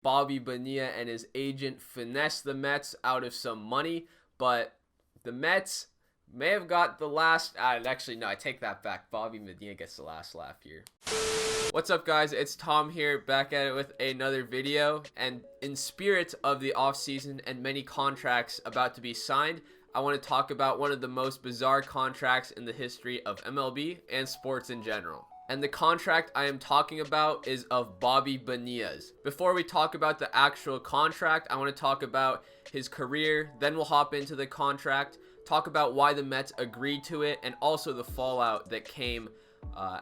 Bobby Bonilla and his agent finessed the Mets out of some money, but the Mets may have got the last. Actually, no, I take that back. Bobby Bonilla gets the last laugh here. What's up, guys? It's Tom here, back at it with another video. And in spirit of the offseason and many contracts about to be signed, I want to talk about one of the most bizarre contracts in the history of MLB and sports in general. And the contract I am talking about is of Bobby Bonilla's. Before we talk about the actual contract, I want to talk about his career, then we'll hop into the contract, talk about why the Mets agreed to it, and also the fallout that came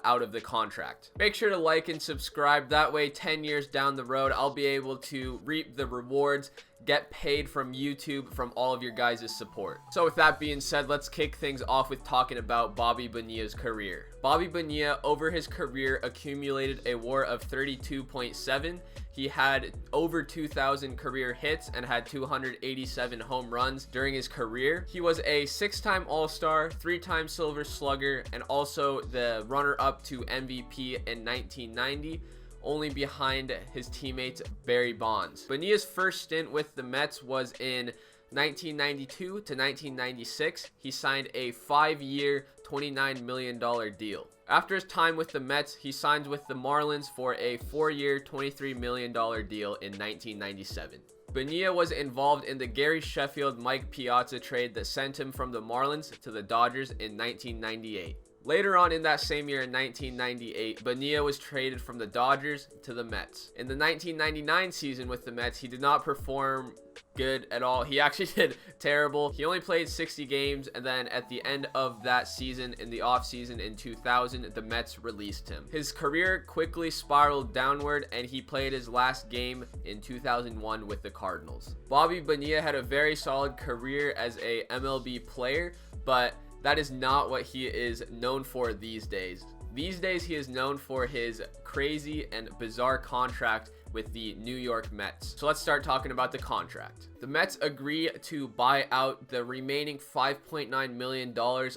out of the contract. Make sure to like and subscribe. That way 10 years down the road, I'll be able to reap the rewards, get paid from YouTube from all of your guys' support. So with that being said, let's kick things off with talking about Bobby Bonilla's career. Bobby Bonilla, over his career, accumulated a WAR of 32.7. He had over 2,000 career hits and had 287 home runs during his career. He was a 6-time All-Star, 3-time Silver Slugger, and also the runner-up to MVP in 1990. Only behind his teammate Barry Bonds. Bonilla's first stint with the Mets was in 1992 to 1996. He signed a 5-year, $29 million deal. After his time with the Mets, he signed with the Marlins for a 4-year, $23 million deal in 1997. Bonilla was involved in the Gary Sheffield-Mike Piazza trade that sent him from the Marlins to the Dodgers in 1998. Later on in that same year in 1998, Bonilla was traded from the Dodgers to the Mets. In the 1999 season with the Mets, he did not perform good at all. He actually did terrible. He only played 60 games, and then at the end of that season, in the offseason in 2000, the Mets released him. His career quickly spiraled downward, and he played his last game in 2001 with the Cardinals. Bobby Bonilla had a very solid career as a MLB player, but that is not what he is known for these days. These days, he is known for his crazy and bizarre contract with the New York Mets. So let's start talking about the contract. The Mets agree to buy out the remaining $5.9 million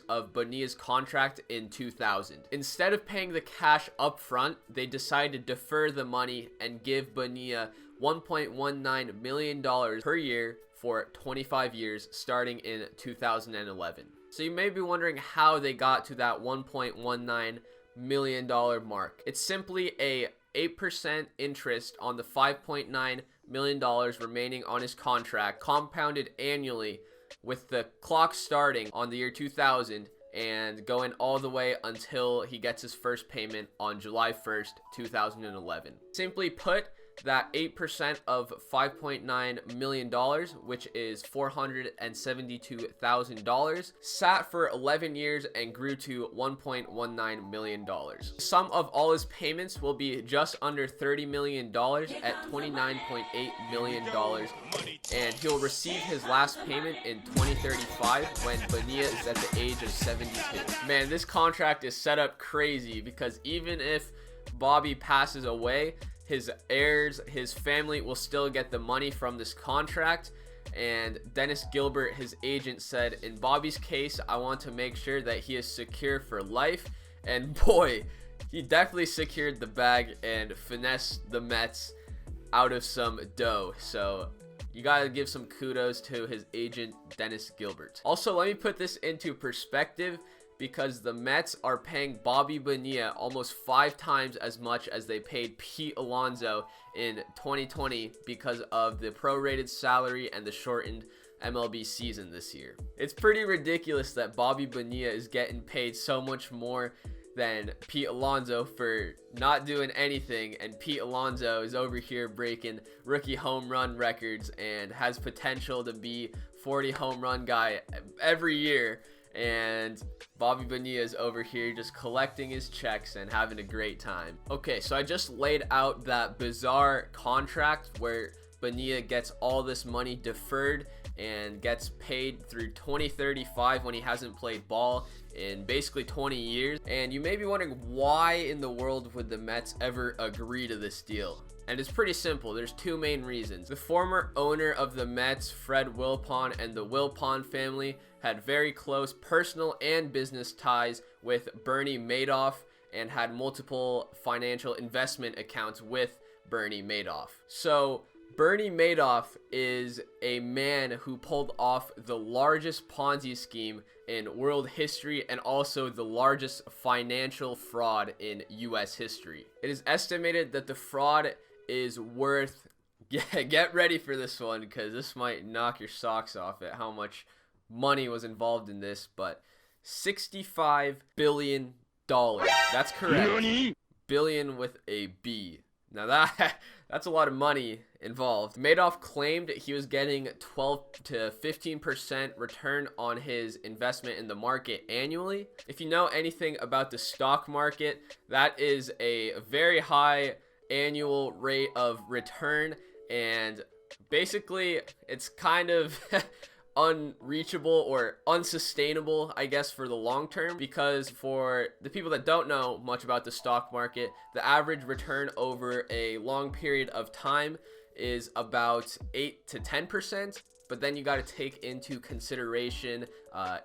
of Bonilla's contract in 2000. Instead of paying the cash up front, they decided to defer the money and give Bonilla $1.19 million per year for 25 years starting in 2011. So you may be wondering how they got to that $1.19 million mark. It's simply a 8% interest on the $5.9 million remaining on his contract, compounded annually, with the clock starting on the year 2000 and going all the way until he gets his first payment on July 1st, 2011. Simply put, that 8% of $5.9 million, which is $472,000, sat for 11 years and grew to $1.19 million. The sum of all his payments will be just under $30 million at $29.8 million, and he'll receive his last payment in 2035 when Bonilla is at the age of 72. Man, this contract is set up crazy because even if Bobby passes away, his heirs, his family will still get the money from this contract. And Dennis Gilbert, his agent, said, in Bobby's case, I want to make sure that he is secure for life. And boy, he definitely secured the bag and finessed the Mets out of some dough. So you gotta give some kudos to his agent, Dennis Gilbert. Also, let me put this into perspective, because the Mets are paying Bobby Bonilla almost 5 times as much as they paid Pete Alonso in 2020 because of the prorated salary and the shortened MLB season this year. It's pretty ridiculous that Bobby Bonilla is getting paid so much more than Pete Alonso for not doing anything, and Pete Alonso is over here breaking rookie home run records and has potential to be 40 home run guy every year. And Bobby Bonilla is over here just collecting his checks and having a great time. Okay, so I just laid out that bizarre contract where Bonilla gets all this money deferred and gets paid through 2035 when he hasn't played ball in basically 20 years. And you may be wondering, why in the world would the Mets ever agree to this deal? And it's pretty simple. There's 2 main reasons. The former owner of the Mets, Fred Wilpon, and the Wilpon family had very close personal and business ties with Bernie Madoff and had multiple financial investment accounts with Bernie Madoff. So Bernie Madoff is a man who pulled off the largest Ponzi scheme in world history and also the largest financial fraud in US history. It is estimated that the fraud is worth, get ready for this one because this might knock your socks off at how much money was involved in this, but $65 billion. That's correct. Billion with a B. Now that's a lot of money involved. Madoff claimed he was getting 12 to 15% return on his investment in the market annually. If you know anything about the stock market, that is a very high annual rate of return, and basically it's kind of unreachable or unsustainable, I guess, for the long term, because for the people that don't know much about the stock market, the average return over a long period of time is about 8 to 10%, but then you got to take into consideration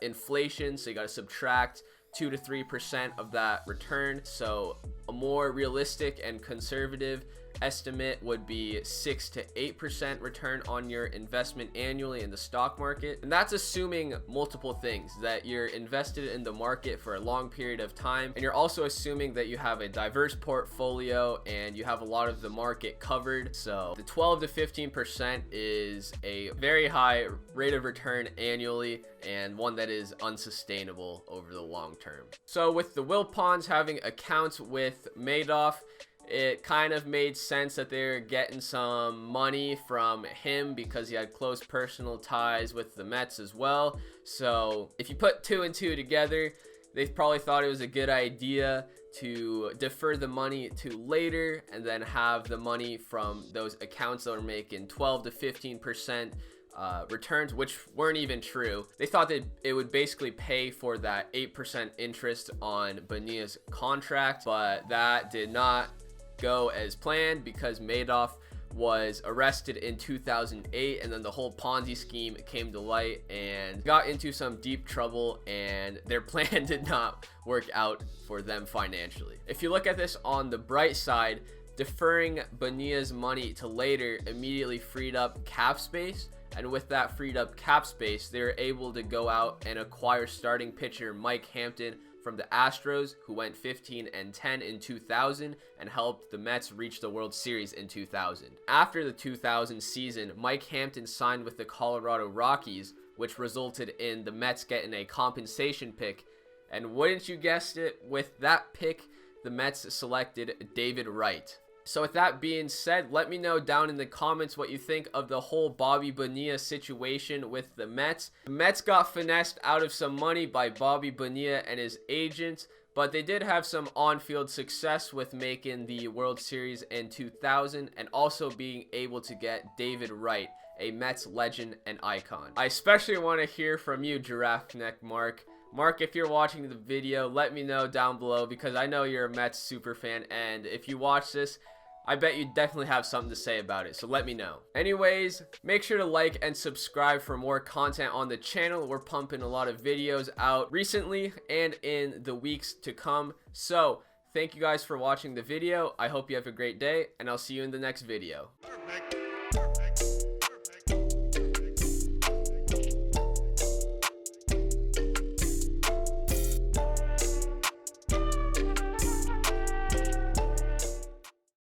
inflation, so you got to subtract 2 to 3% of that return. So a more realistic and conservative estimate would be 6 to 8% return on your investment annually in the stock market. And that's assuming multiple things, that you're invested in the market for a long period of time, and you're also assuming that you have a diverse portfolio and you have a lot of the market covered. So the 12 to 15% is a very high rate of return annually, and one that is unsustainable over the long term. So with the Wilpons having accounts with Madoff, it kind of made sense that they're getting some money from him because he had close personal ties with the Mets as well. So if you put 2 and 2 together, they probably thought it was a good idea to defer the money to later and then have the money from those accounts that were making 12 to 15% returns, which weren't even true. They thought that it would basically pay for that 8% interest on Bonilla's contract, but that did not go as planned because Madoff was arrested in 2008, and then the whole Ponzi scheme came to light and got into some deep trouble, and their plan did not work out for them financially. If you look at this on the bright side, deferring Bonilla's money to later immediately freed up cap space, and with that freed up cap space, they were able to go out and acquire starting pitcher Mike Hampton from the Astros, who went 15-10 in 2000 and helped the Mets reach the World Series in 2000. After the 2000 season, Mike Hampton signed with the Colorado Rockies, which resulted in the Mets getting a compensation pick. And wouldn't you guess it, with that pick, the Mets selected David Wright. So with that being said, let me know down in the comments what you think of the whole Bobby Bonilla situation with the Mets. The Mets got finessed out of some money by Bobby Bonilla and his agent, but they did have some on-field success with making the World Series in 2000 and also being able to get David Wright, a Mets legend and icon. I especially want to hear from you, Giraffe Neck Mark. Mark, if you're watching the video, let me know down below because I know you're a Mets super fan, and if you watch this, I bet you definitely have something to say about it, so let me know. Anyways, make sure to like and subscribe for more content on the channel. We're pumping a lot of videos out recently and in the weeks to come. So, thank you guys for watching the video. I hope you have a great day, and I'll see you in the next video. Perfect.